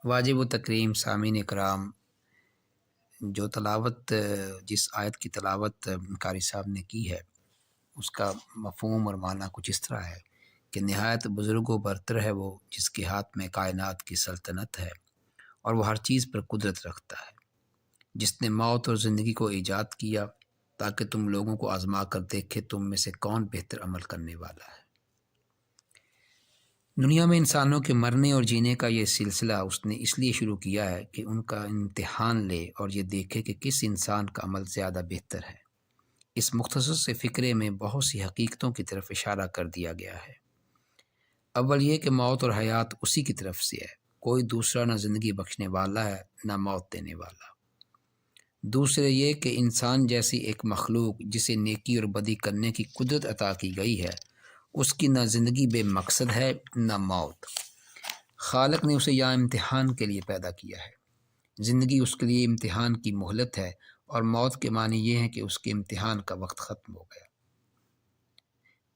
واجب و تکریم سامعین اکرام، جو تلاوت جس آیت کی تلاوت قاری صاحب نے کی ہے اس کا مفہوم اور معنی کچھ اس طرح ہے کہ نہایت بزرگ و برتر ہے وہ جس کے ہاتھ میں کائنات کی سلطنت ہے اور وہ ہر چیز پر قدرت رکھتا ہے، جس نے موت اور زندگی کو ایجاد کیا تاکہ تم لوگوں کو آزما کر دیکھے تم میں سے کون بہتر عمل کرنے والا ہے۔ دنیا میں انسانوں کے مرنے اور جینے کا یہ سلسلہ اس نے اس لیے شروع کیا ہے کہ ان کا امتحان لے اور یہ دیکھے کہ کس انسان کا عمل زیادہ بہتر ہے۔ اس مختصر سے فقرے میں بہت سی حقیقتوں کی طرف اشارہ کر دیا گیا ہے۔ اول یہ کہ موت اور حیات اسی کی طرف سے ہے، کوئی دوسرا نہ زندگی بخشنے والا ہے نہ موت دینے والا۔ دوسرے یہ کہ انسان جیسی ایک مخلوق جسے نیکی اور بدی کرنے کی قدرت عطا کی گئی ہے، اس کی نہ زندگی بے مقصد ہے نہ موت۔ خالق نے اسے یہاں امتحان کے لیے پیدا کیا ہے۔ زندگی اس کے لیے امتحان کی مہلت ہے اور موت کے معنی یہ ہے کہ اس کے امتحان کا وقت ختم ہو گیا۔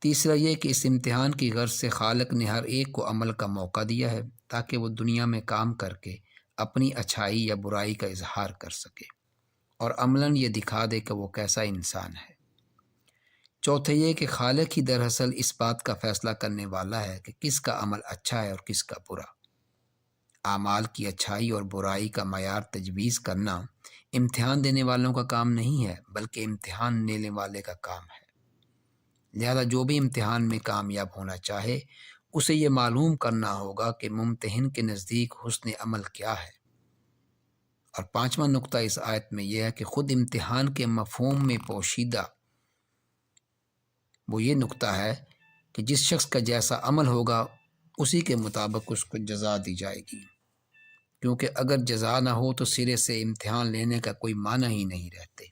تیسرا یہ کہ اس امتحان کی غرض سے خالق نے ہر ایک کو عمل کا موقع دیا ہے تاکہ وہ دنیا میں کام کر کے اپنی اچھائی یا برائی کا اظہار کر سکے اور عملاً یہ دکھا دے کہ وہ کیسا انسان ہے۔ چوتھا یہ کہ خالق ہی دراصل اس بات کا فیصلہ کرنے والا ہے کہ کس کا عمل اچھا ہے اور کس کا برا۔ اعمال کی اچھائی اور برائی کا معیار تجویز کرنا امتحان دینے والوں کا کام نہیں ہے بلکہ امتحان لینے والے کا کام ہے۔ لہذا جو بھی امتحان میں کامیاب ہونا چاہے اسے یہ معلوم کرنا ہوگا کہ ممتحن کے نزدیک حسن عمل کیا ہے۔ اور پانچواں نقطہ اس آیت میں یہ ہے کہ خود امتحان کے مفہوم میں پوشیدہ وہ یہ نقطہ ہے کہ جس شخص کا جیسا عمل ہوگا اسی کے مطابق اس کو جزا دی جائے گی، کیونکہ اگر جزا نہ ہو تو سرے سے امتحان لینے کا کوئی معنی ہی نہیں رہتے۔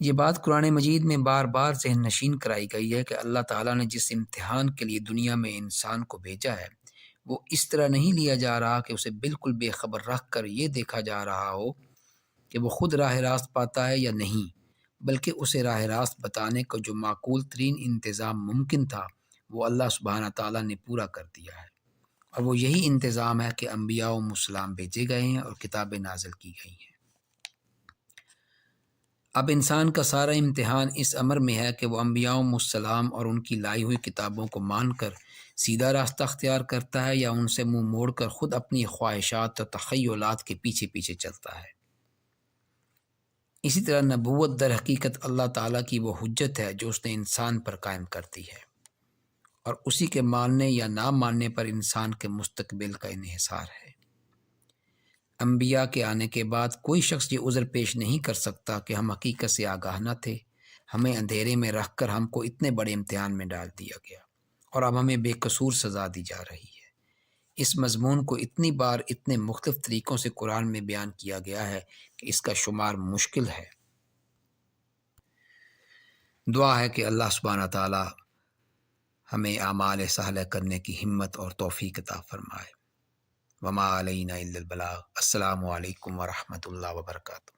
یہ بات قرآن مجید میں بار بار ذہن نشین کرائی گئی ہے کہ اللہ تعالیٰ نے جس امتحان کے لیے دنیا میں انسان کو بھیجا ہے وہ اس طرح نہیں لیا جا رہا کہ اسے بالکل بے خبر رکھ کر یہ دیکھا جا رہا ہو کہ وہ خود راہ راست پاتا ہے یا نہیں، بلکہ اسے راہ راست بتانے کا جو معقول ترین انتظام ممکن تھا وہ اللہ سبحانہ تعالیٰ نے پورا کر دیا ہے، اور وہ یہی انتظام ہے کہ انبیاء و السلام بھیجے گئے ہیں اور کتابیں نازل کی گئی ہیں۔ اب انسان کا سارا امتحان اس امر میں ہے کہ وہ انبیاء و السلام اور ان کی لائی ہوئی کتابوں کو مان کر سیدھا راستہ اختیار کرتا ہے یا ان سے منہ موڑ کر خود اپنی خواہشات اور تخیلات کے پیچھے پیچھے چلتا ہے۔ اسی طرح نبوت در حقیقت اللہ تعالیٰ کی وہ حجت ہے جو اس نے انسان پر قائم کر دی ہے، اور اسی کے ماننے یا نہ ماننے پر انسان کے مستقبل کا انحصار ہے۔ انبیاء کے آنے کے بعد کوئی شخص یہ عذر پیش نہیں کر سکتا کہ ہم حقیقت سے آگاہ نہ تھے، ہمیں اندھیرے میں رکھ کر ہم کو اتنے بڑے امتحان میں ڈال دیا گیا اور اب ہمیں بے قصور سزا دی جا رہی ہے۔ اس مضمون کو اتنی بار اتنے مختلف طریقوں سے قرآن میں بیان کیا گیا ہے کہ اس کا شمار مشکل ہے۔ دعا ہے کہ اللہ سبحانہ تعالیٰ ہمیں اعمال صالحہ کرنے کی ہمت اور توفیق عطا فرمائے۔ وما علینا الا البلاغ۔ السلام علیکم ورحمۃ اللہ وبرکاتہ۔